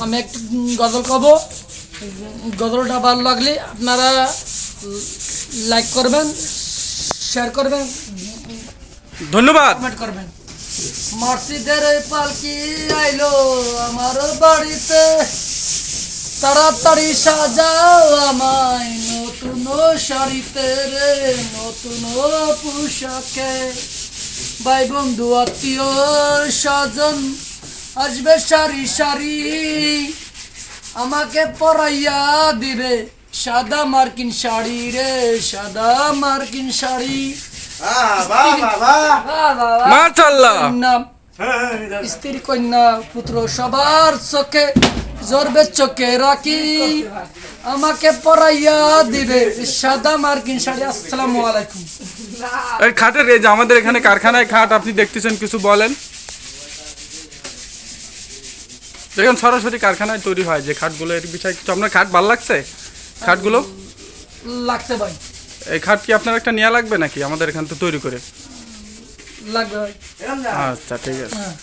আমি একটু গজল কব। গজলটা ভালো লাগলে আপনারা লাইক করবেন, শেয়ার করবেন, ধন্যবাদ। কমেন্ট করবেন। মসজিদের পালকি আইলো আমার বাড়িতে, তাড়াতাড়ি সাজাও আমায় নতুন শাড়িতে রে, নতুন পোশাকে। ভাই বন্ধু আত্মীয় স্বজন আসবে সারি সারি, আমাকে পরাইয়া দিবে সাদা মার্কিন শাড়ি রে, সাদা মার্কিন শাড়ি। মাশাআল্লাহ। স্ত্রী কন্যা পুত্র সবার চোখে জোরবে চোখে রাখি, আমাকে পরাইয়া দিবে সাদা মার্কিন শাড়ি। আসসালামু আলাইকুম। এই খাটের, এই যে আমাদের এখানে কারখানায় খাট আপনি দেখতেছেন, কিছু বলেন। দেখেন সরাসরি কারখানায় তৈরি হয় যে খাটগুলো, এর বিষয়ে কিছু আপনার খাট ভালো লাগছে? খাটগুলো লাগছে ভাই, এই খাট কি আপনার একটা নেওয়া লাগবে নাকি আমাদের এখান থেকে তৈরি করে? লাগবে ভাই। আচ্ছা ঠিক আছে। হ্যাঁ।